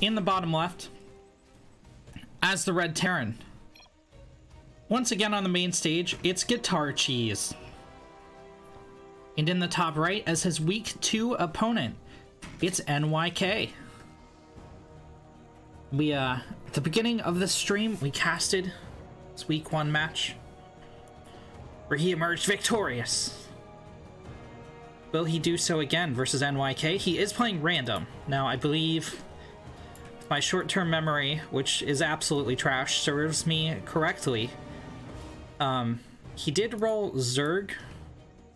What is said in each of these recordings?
In the bottom left, as the Red Terran. Once again on the main stage, it's Guitarcheese. And in the top right, as his week 2 opponent, it's NYK. We, at the beginning of the stream, we casted this week 1 match, where he emerged victorious. Will he do so again versus NYK? He is playing random. Now, I believe my short-term memory, which is absolutely trash, serves me correctly. He did roll Zerg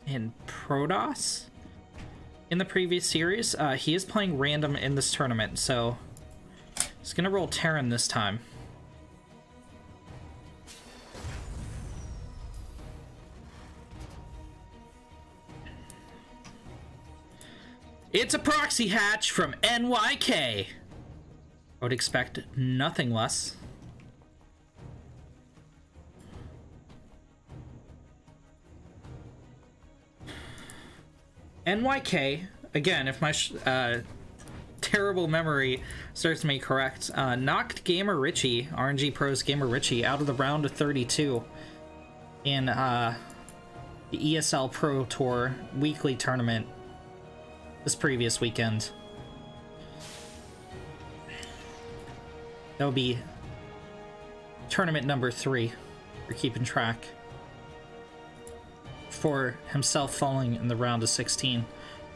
and Protoss in the previous series. He is playing random in this tournament, so he's gonna roll Terran this time. It's a proxy hatch from NYK. I would expect nothing less. NYK, again, if my terrible memory serves me correct, knocked Gamer Richie, RNG Pros Gamer Richie, out of the round of 32 in the ESL Pro Tour weekly tournament this previous weekend. That would be tournament number 3, for keeping track, for himself falling in the round of 16.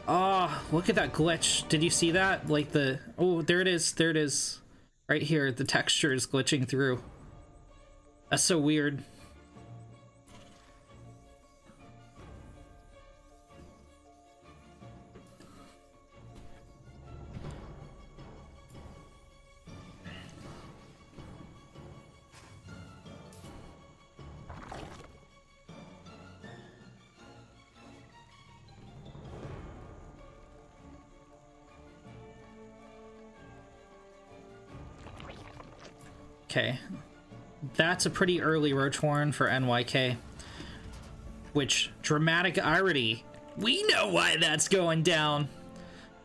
Oh, look at that glitch. Did you see that? Like the... Oh, there it is. There it is. Right here. The texture is glitching through. That's so weird. Okay, that's a pretty early Roach Warren for NYK, which, dramatic irony, we know why that's going down.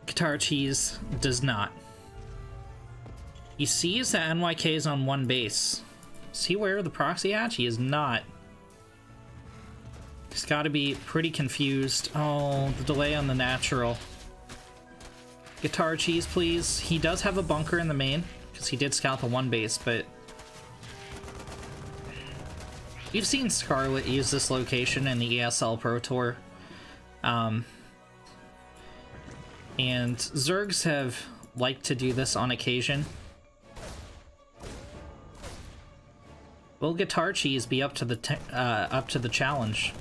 Guitarcheese does not. He sees that NYK is on 1 base. Is he aware of the proxy hatch? He is not. He's got to be pretty confused. Oh, the delay on the natural. Guitarcheese, please. He does have a bunker in the main, because he did scout the 1 base, but we've seen Scarlet use this location in the ESL Pro Tour. And Zergs have liked to do this on occasion. Will Guitarcheese be up to the challenge?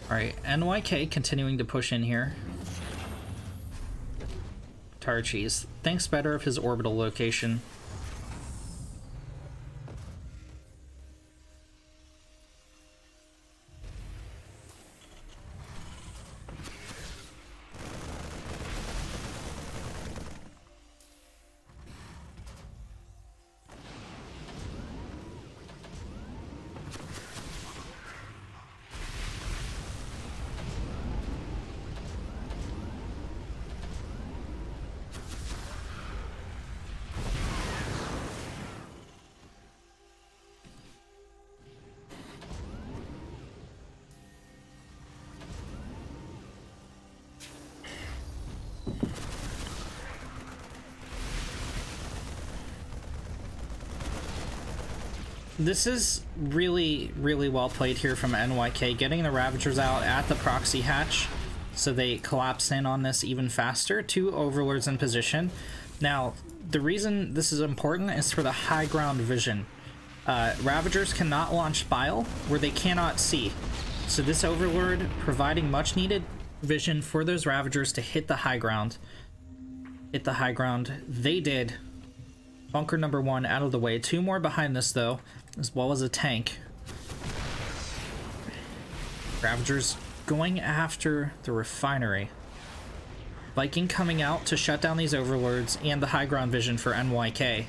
Alright, NYK continuing to push in here. Guitarcheese thinks better of his orbital location. This is really, really well played here from NYK, getting the Ravagers out at the proxy hatch so they collapse in on this even faster. 2 Overlords in position. Now, the reason this is important is for the high ground vision. Ravagers cannot launch Bile where they cannot see. So this Overlord providing much needed vision for those Ravagers to hit the high ground. Hit the high ground. They did. Bunker number 1 out of the way. 2 more behind this though, as well as a tank. Ravagers going after the refinery. Viking coming out to shut down these overlords and the high ground vision for NYK.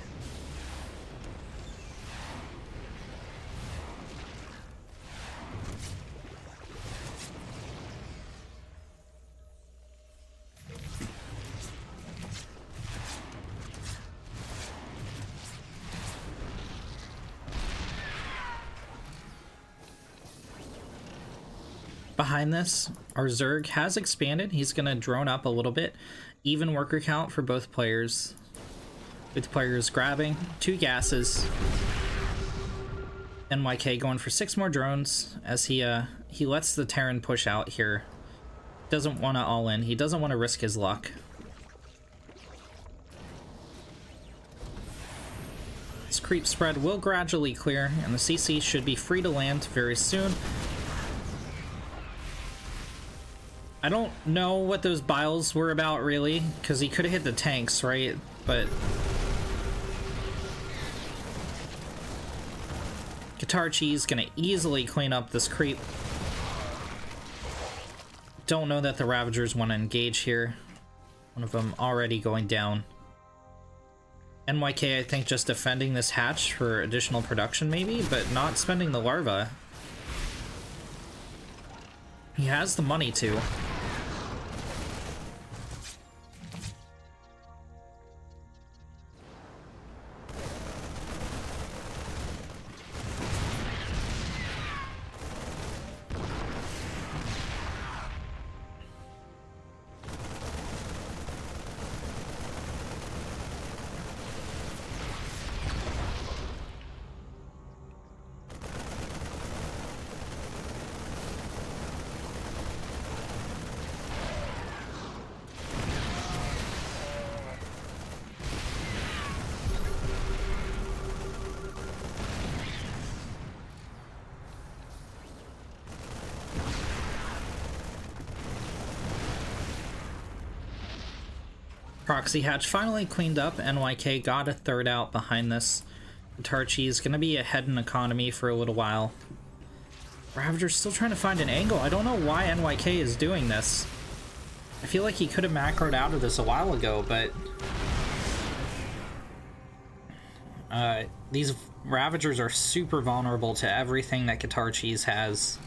Behind this, our Zerg has expanded. He's going to drone up a little bit. Even worker count for both players. Both players grabbing 2 gases. NYK going for 6 more drones as he lets the Terran push out here. Doesn't want to all in. He doesn't want to risk his luck. This creep spread will gradually clear, and the CC should be free to land very soon. I don't know what those biles were about, really, because he could have hit the tanks, right? But Guitarcheese gonna easily clean up this creep. Don't know that the Ravagers want to engage here. One of them already going down. NYK, I think, just defending this hatch for additional production, maybe, but not spending the larva. He has the money to. Proxy hatch finally cleaned up. NYK got a 3rd out behind this. Guitarcheese gonna be ahead in economy for a little while. Ravager's still trying to find an angle. I don't know why NYK is doing this. I feel like he could have macroed out of this a while ago, but these Ravagers are super vulnerable to everything that Guitarcheese has.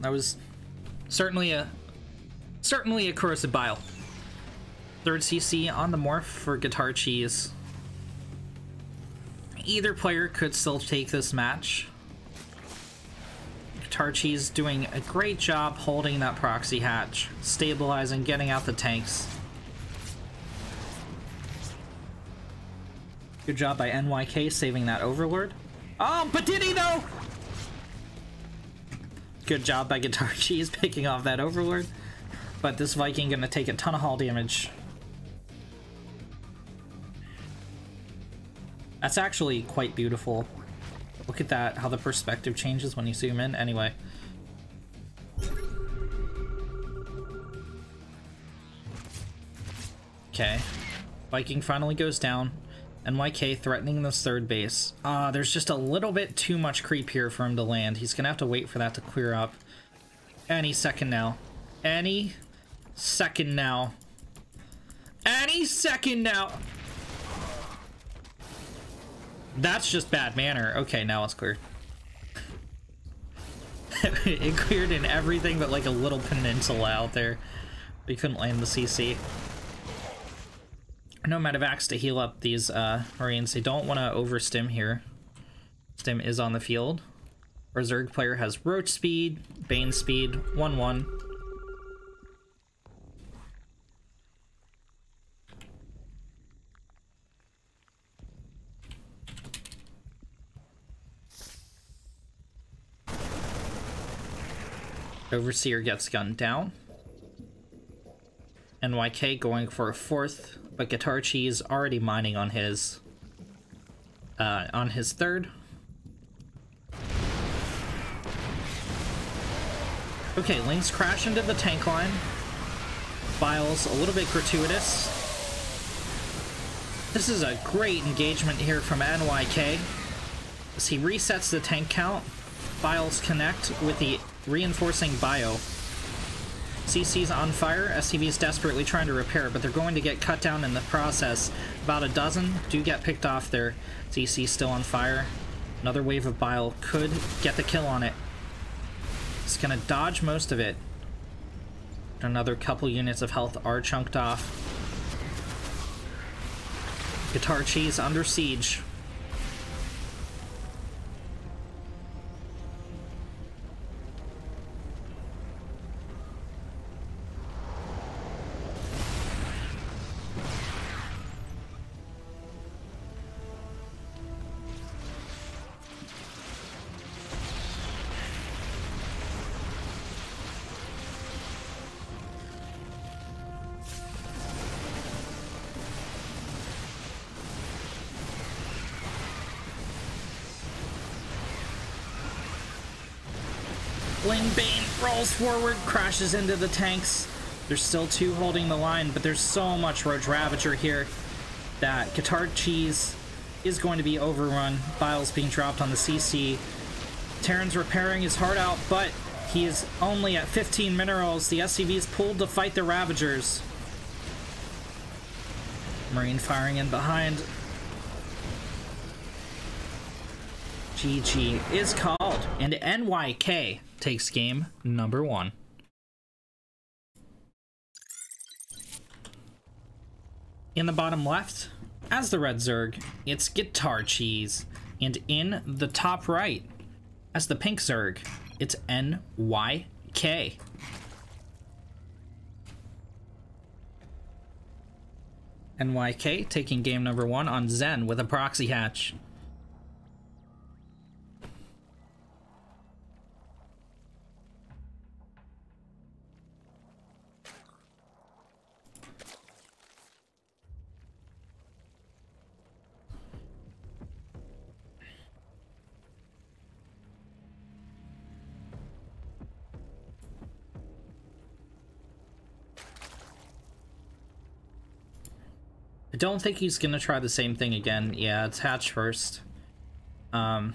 That was certainly a corrosive bile. 3rd CC on the morph for Guitarcheese. Either player could still take this match. Guitarcheese doing a great job holding that proxy hatch, stabilizing, getting out the tanks. Good job by NYK saving that Overlord. Oh, but did he though? Good job by Guitarcheese picking off that Overlord. But this Viking gonna take a ton of hull damage. That's actually quite beautiful. Look at that, how the perspective changes when you zoom in. Anyway. Okay. Viking finally goes down. NYK threatening this 3rd base. There's just a little bit too much creep here for him to land. He's gonna have to wait for that to clear up. Any second now. Any second now. Any second now! That's just bad manner. Okay, now it's cleared. It cleared in everything but like a little peninsula out there. We couldn't land the CC. No Medivacs to heal up these Marines. They don't want to overstim here. Stim is on the field. Our Zerg player has Roach speed, Bane speed, 1-1. Overseer gets gunned down. NYK going for a fourth, but Guitarcheese already mining on his third. Okay, Lings crash into the tank line. Biles a little bit gratuitous. This is a great engagement here from NYK. As he resets the tank count, Biles connect with the reinforcing bio. CC's on fire, STV's desperately trying to repair, but they're going to get cut down in the process. About a dozen do get picked off there. CC's still on fire. Another wave of bile could get the kill on it. It's gonna dodge most of it. Another couple units of health are chunked off. Guitarcheese under siege. Bane rolls forward, crashes into the tanks. There's still two holding the line, but there's so much Roach Ravager here that Guitarcheese is going to be overrun. Biles being dropped on the CC. Terran's repairing his heart out, but he is only at 15 minerals. The SCV is pulled to fight the Ravagers. Marine firing in behind. GG is called, and NYK takes game number 1. In the bottom left, as the red Zerg, it's Guitarcheese, and in the top right, as the pink Zerg, it's NYK. NYK taking game number 1 on Zen with a proxy hatch. I don't think he's gonna try the same thing again. Yeah, it's hatch first. We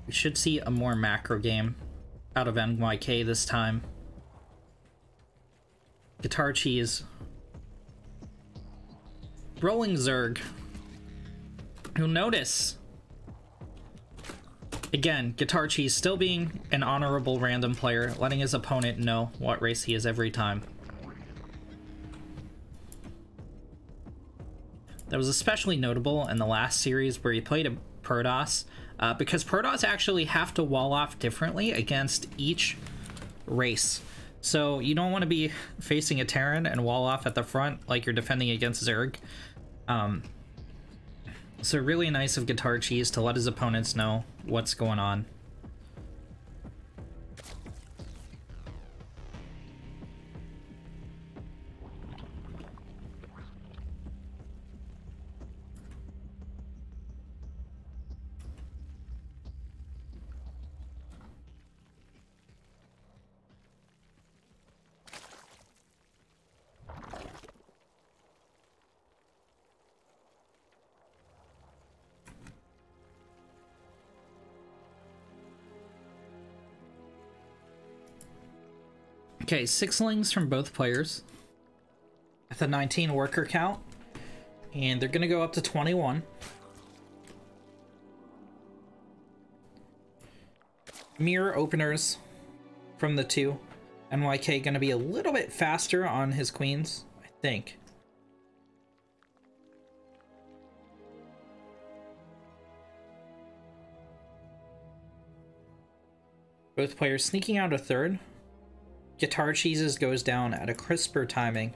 should see a more macro game out of NYK this time. Guitarcheese. Rolling Zerg. You'll notice, again, Guitarcheese still being an honorable random player, letting his opponent know what race he is every time. That was especially notable in the last series where he played a Protoss, because Protoss actually have to wall off differently against each race. So you don't want to be facing a Terran and wall off at the front like you're defending against Zerg. So really nice of Guitarcheese to let his opponents know what's going on. Okay, 6 lings from both players at the 19 worker count, and they're gonna go up to 21. Mirror openers from the 2. NYK gonna be a little bit faster on his queens, I think. Both players sneaking out a third. Guitarcheese's goes down at a crisper timing.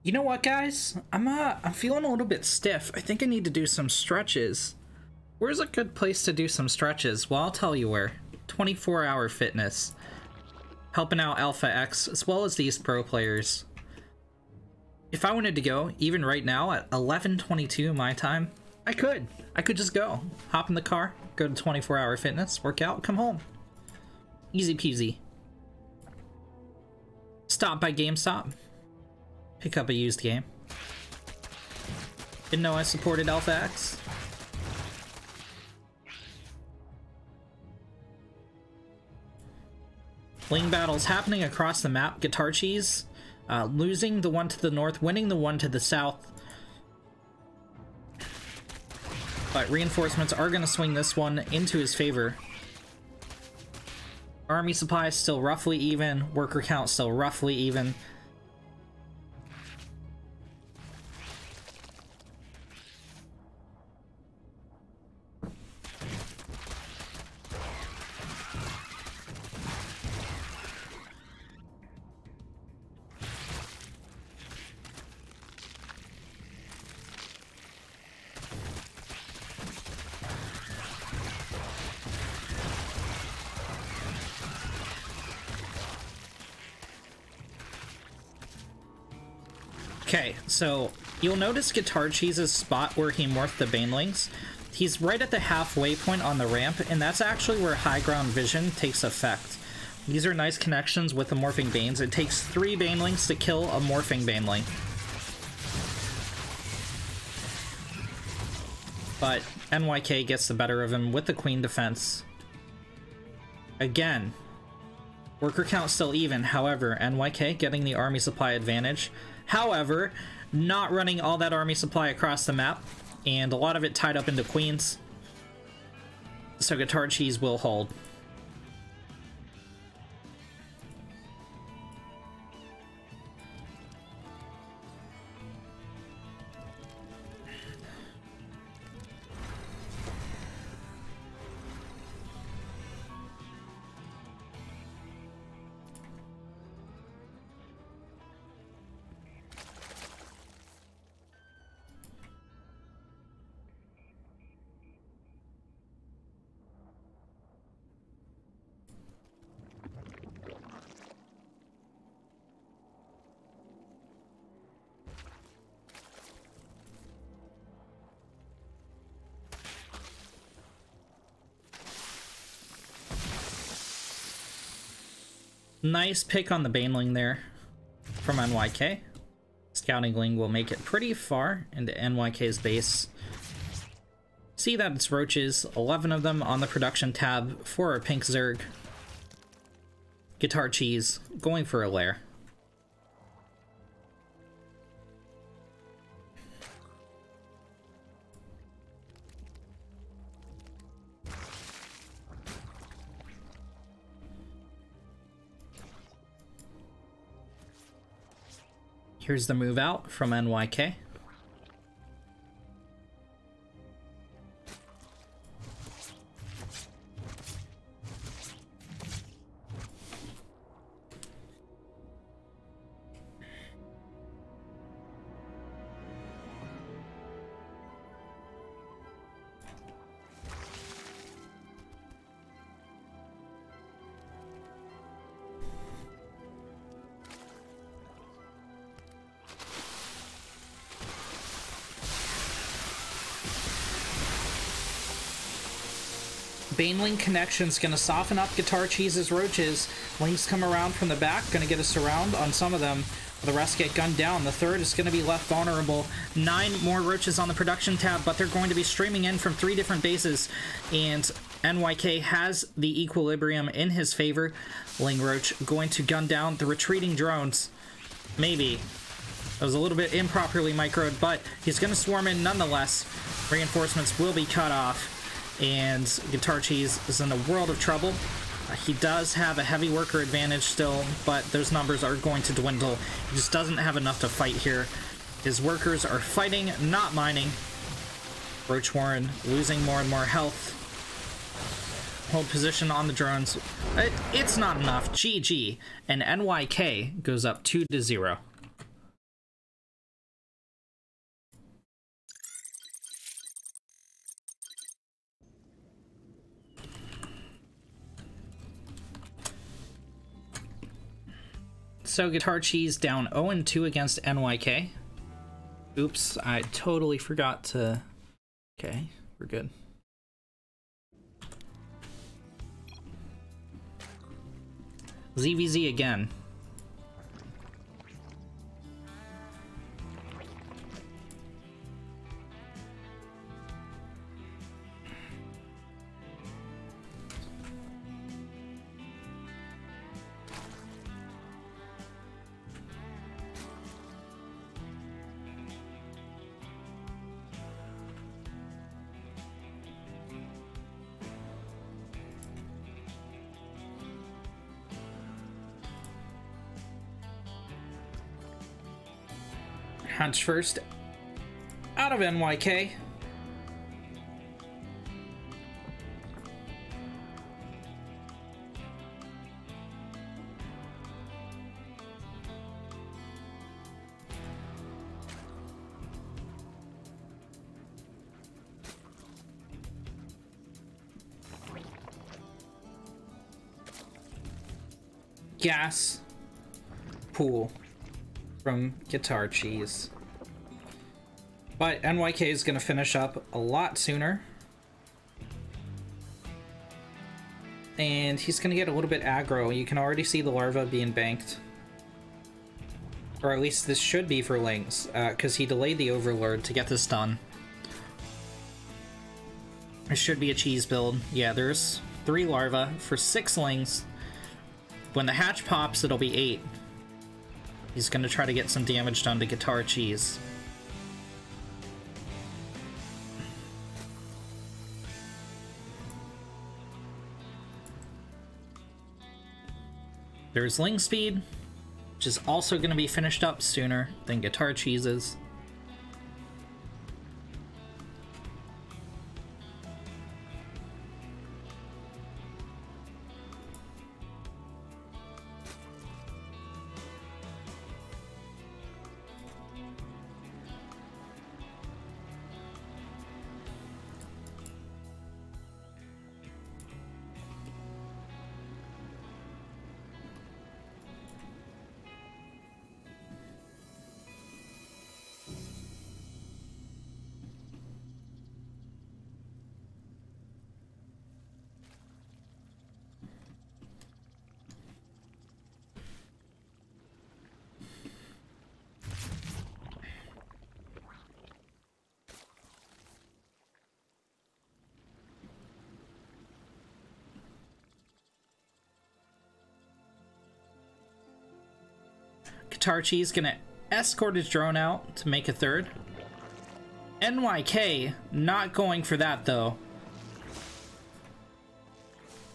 You know what, guys? I'm feeling a little bit stiff. I think I need to do some stretches. Where's a good place to do some stretches? Well, I'll tell you where. 24-hour fitness. Helping out AlphaX as well as these pro players. If I wanted to go, even right now at 11:22 my time, I could. I could just go. Hop in the car, go to 24-hour fitness, work out, come home. Easy peasy. Stop by GameStop. Pick up a used game. Didn't know I supported AlphaX. Wing battles happening across the map. Guitarcheese losing the one to the north, winning the one to the south. But reinforcements are going to swing this one into his favor. Army supply is still roughly even. Worker count still roughly even. Okay, so you'll notice Guitarcheese's spot where he morphed the banelings. He's right at the halfway point on the ramp, and that's actually where high ground vision takes effect. These are nice connections with the morphing banes. It takes 3 banelings to kill a morphing baneling. But NYK gets the better of him with the queen defense. Again, worker count still even. However, NYK getting the army supply advantage. However, not running all that army supply across the map, and a lot of it tied up into queens. So Guitarcheese will hold. Nice pick on the baneling there from NYK. Scouting Ling will make it pretty far into NYK's base. See that it's roaches, 11 of them on the production tab for a pink Zerg. Guitarcheese going for a lair. Here's the move out from NYK. Baneling connection's gonna soften up Guitarcheese's roaches. Lings come around from the back, gonna get a surround on some of them. The rest get gunned down. The third is gonna be left vulnerable. 9 more roaches on the production tab, but they're going to be streaming in from 3 different bases. And NYK has the equilibrium in his favor. Ling Roach going to gun down the retreating drones. Maybe. That was a little bit improperly microed, but he's gonna swarm in nonetheless. Reinforcements will be cut off. And Guitarcheese is in a world of trouble. He does have a heavy worker advantage still, but those numbers are going to dwindle. He just doesn't have enough to fight here. His workers are fighting, not mining. Roach Warren losing more and more health. Hold position on the drones. It's not enough. GG. And NYK goes up 2-0. So Guitarcheese down 0-2 against NYK. Oops, I totally forgot to... Okay, we're good. ZVZ again. Hatch first out of NYK. Gas pool from Guitarcheese. But NYK is going to finish up a lot sooner. And he's going to get a little bit aggro. You can already see the larva being banked. Or at least this should be for Lings, because he delayed the Overlord to get this done. It should be a cheese build. Yeah, there's 3 larvae for 6 Lings. When the hatch pops, it'll be 8. He's going to try to get some damage done to Guitarcheese. There's Ling Speed, which is also going to be finished up sooner than Guitarcheese's. Guitarcheese gonna escort his drone out to make a 3rd. NYK not going for that though.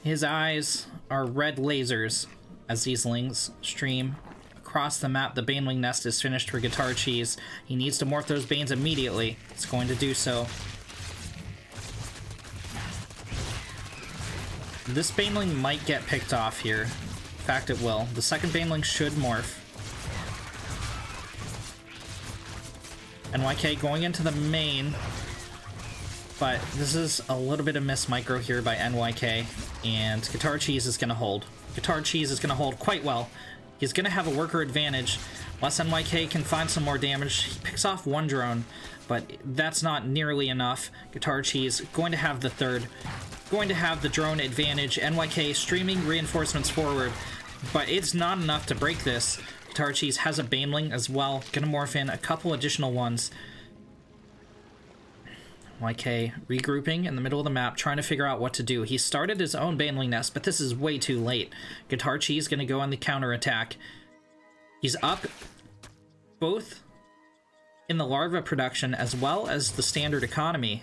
His eyes are red lasers as these Lings stream across the map. The Baneling nest is finished for Guitarcheese. He needs to morph those Banes immediately. It's going to do so. This Baneling might get picked off here. In fact, it will. The second Baneling should morph. NYK going into the main, but this is a little bit of miss micro here by NYK, and Guitarcheese is going to hold. Guitarcheese is going to hold quite well. He's going to have a worker advantage. Unless NYK can find some more damage, he picks off 1 drone, but that's not nearly enough. Guitarcheese going to have the 3rd, going to have the drone advantage. NYK streaming reinforcements forward, but it's not enough to break this. Guitarcheese has a Baneling as well. Gonna morph in a couple additional ones. NYK regrouping in the middle of the map, trying to figure out what to do. He started his own Baneling nest, but this is way too late. Guitarcheese gonna go on the counterattack. He's up both in the larva production as well as the standard economy.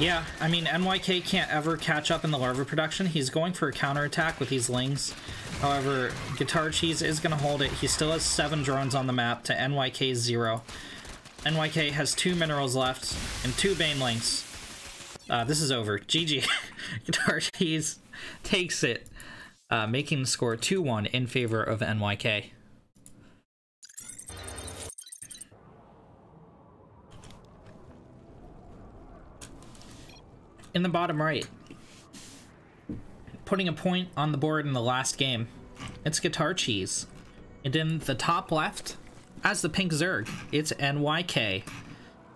Yeah, I mean, NYK can't ever catch up in the larva production. He's going for a counterattack with these lings. However, Guitarcheese is going to hold it. He still has 7 drones on the map to NYK's 0. NYK has 2 minerals left and 2 banelings. This is over. GG. Guitarcheese takes it, making the score 2-1 in favor of NYK. In the bottom right, putting a point on the board in the last game, it's Guitarcheese. And in the top left, as the pink Zerg, it's NYK.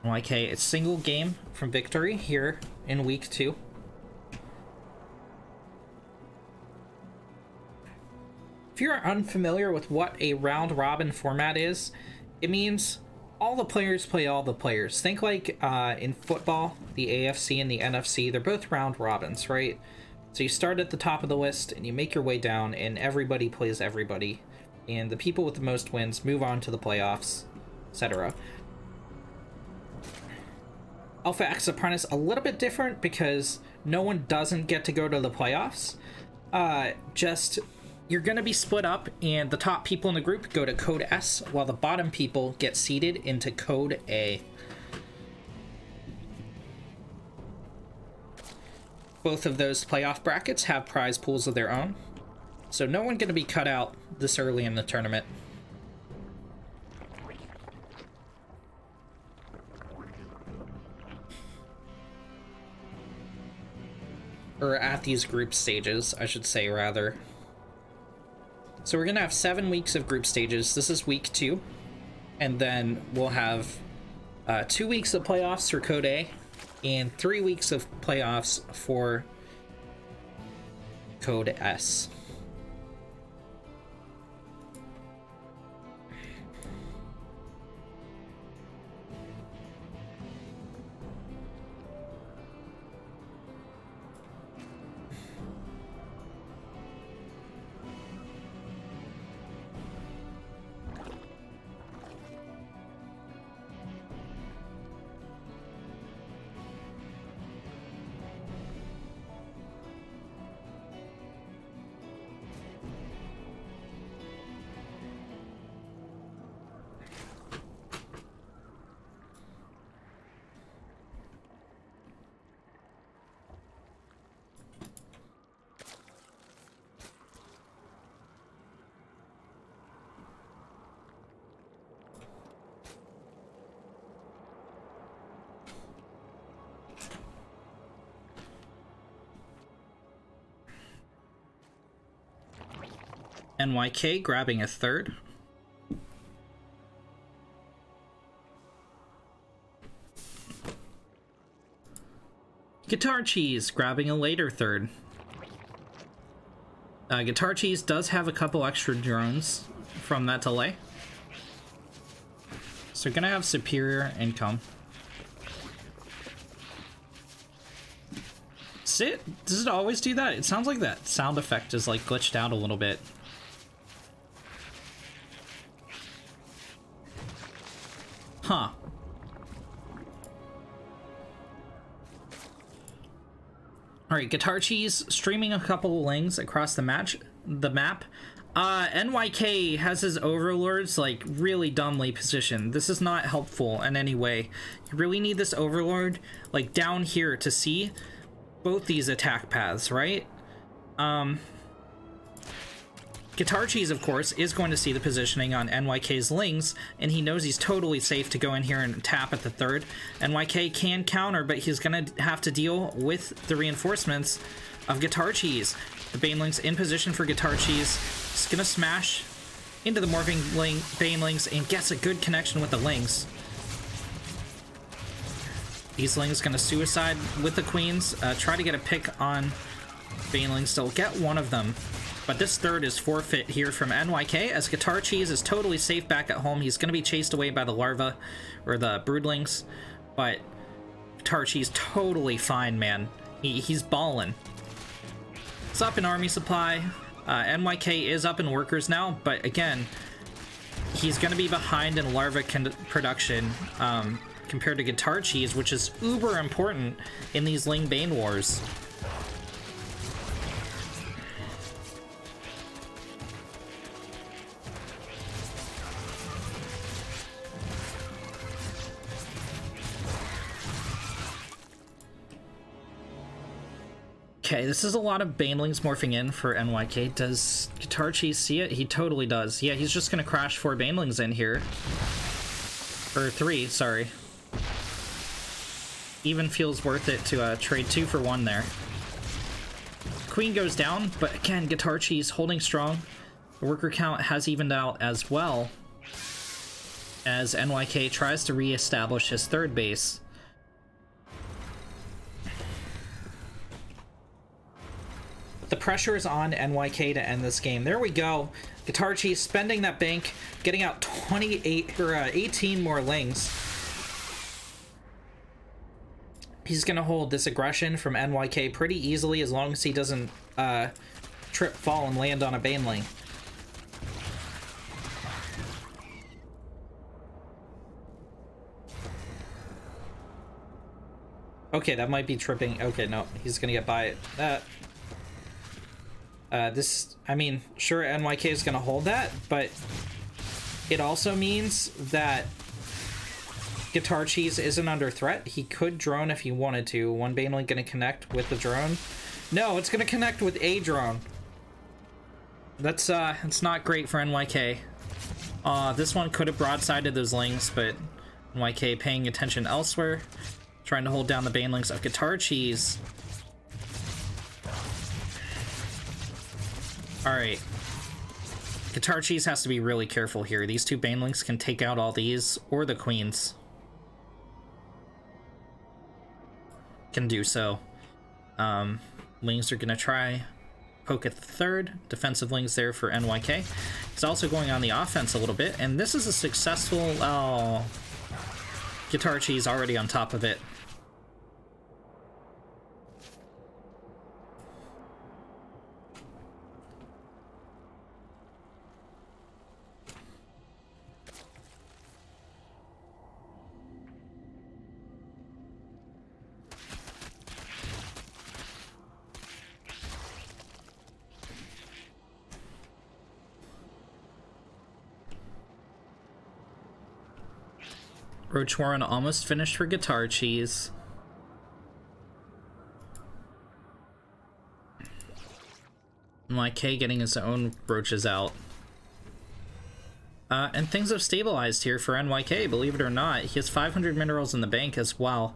NYK, it's single game from victory here in week 2. If you're unfamiliar with what a round robin format is, it means all the players play all the players. Think like in football, the AFC and the NFC, they're both round robins, right? So you start at the top of the list and you make your way down and everybody plays everybody. And the people with the most wins move on to the playoffs, etc. AlphaX Apprentice, a little bit different because no one doesn't get to go to the playoffs. You're going to be split up, and the top people in the group go to Code S, while the bottom people get seeded into Code A. Both of those playoff brackets have prize pools of their own, so no one going to be cut out this early in the tournament. Or at these group stages, I should say, rather. So we're going to have 7 weeks of group stages. This is week 2. And then we'll have 2 weeks of playoffs for Code A and 3 weeks of playoffs for Code S. NYK grabbing a 3rd. Guitarcheese grabbing a later 3rd. Guitarcheese does have a couple extra drones from that delay, so gonna have superior income. Does it always do that? It sounds like that sound effect is like glitched out a little bit. Huh. Alright, Guitarcheese streaming a couple of lings across the map. NYK has his overlords like really dumbly positioned. This is not helpful in any way. You really need this overlord like down here to see both these attack paths, right? Guitarcheese, of course, is going to see the positioning on NYK's lings, and he knows he's totally safe to go in here and tap at the 3rd. NYK can counter, but he's going to have to deal with the reinforcements of Guitarcheese. The banelings in position for Guitarcheese. He's going to smash into the morphing banelings and gets a good connection with the lings. These lings going to suicide with the queens, try to get a pick on banelings, so get one of them. But this 3rd is forfeit here from NYK, as Guitarcheese is totally safe back at home. He's going to be chased away by the larva, or the broodlings, but Guitarcheese totally fine, man. He's ballin'. It's up in army supply. NYK is up in workers now, but again, he's going to be behind in larva production. compared to Guitarcheese, which is uber important in these Ling Bane wars. Okay, this is a lot of Banelings morphing in for NYK. Does Guitarcheese see it? He totally does. Yeah, he's just gonna crash 4 Banelings in here. Or 3, sorry. Even feels worth it to trade 2 for 1 there. Queen goes down, but again, Guitarcheese holding strong. The worker count has evened out as well, as NYK tries to re-establish his 3rd base. The pressure is on NYK to end this game. There we go. Guitarcheese spending that bank, getting out 28 or 18 more Lings. He's gonna hold this aggression from NYK pretty easily as long as he doesn't trip, fall, and land on a Baneling. Okay, that might be tripping. Okay, no, he's gonna get by it. This, I mean, sure, NYK is gonna hold that, but it also means that Guitarcheese isn't under threat. He could drone if he wanted to. 1 Baneling gonna connect with the drone. No, it's gonna connect with a drone. That's it's not great for NYK. This one could have broadsided those Lings, but NYK paying attention elsewhere, trying to hold down the Banelings of Guitarcheese. Alright. Guitarcheese has to be really careful here. These 2 Banelings can take out all these, or the queens. Can do so. Lings are gonna try poke at the 3rd. Defensive Lings there for NYK. He's also going on the offense a little bit, and this is a successful... Oh. Guitarcheese already on top of it. Roach Warren almost finished for Guitarcheese. NYK getting his own roaches out. And things have stabilized here for NYK, believe it or not. He has 500 minerals in the bank as well.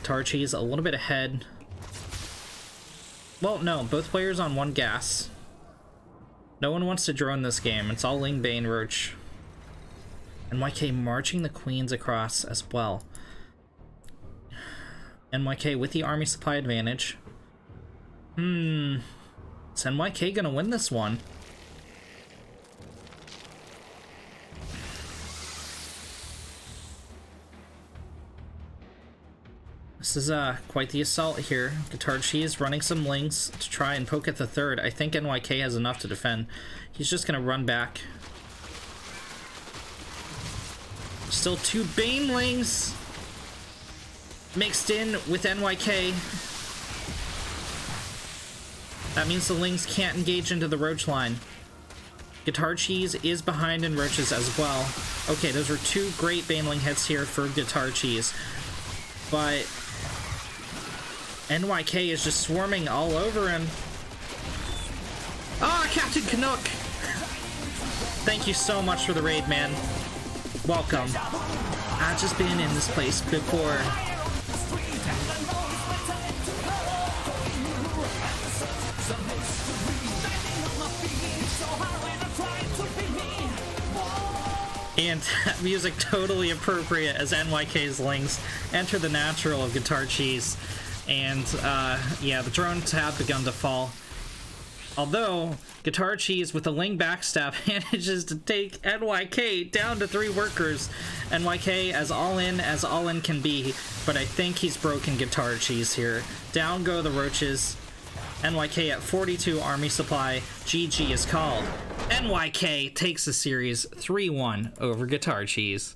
Guitarcheese a little bit ahead. Well, no, both players on 1 gas. No one wants to drone this game. It's all Ling Bane Roach. NYK marching the queens across as well. NYK with the army supply advantage. Is NYK gonna win this one? This is quite the assault here. Guitarcheese running some Lings to try and poke at the 3rd. I think NYK has enough to defend. He's just gonna run back. Still 2 Banelings mixed in with NYK. That means the Lings can't engage into the Roach line. Guitarcheese is behind in Roaches as well. Okay, those were 2 great Baneling hits here for Guitarcheese. But NYK is just swarming all over him. Ah, Captain Canuck! Thank you so much for the raid, man. Welcome. I've just been in this place before. And music totally appropriate as NYK's Lings enter the natural of Guitarcheese. And yeah, the drones have begun to fall. Although Guitarcheese with a Ling backstab manages to take NYK down to 3 workers. NYK as all in can be, but I think he's broken Guitarcheese here. Down go the Roaches. NYK at 42 army supply. GG is called. NYK takes the series 3-1 over Guitarcheese.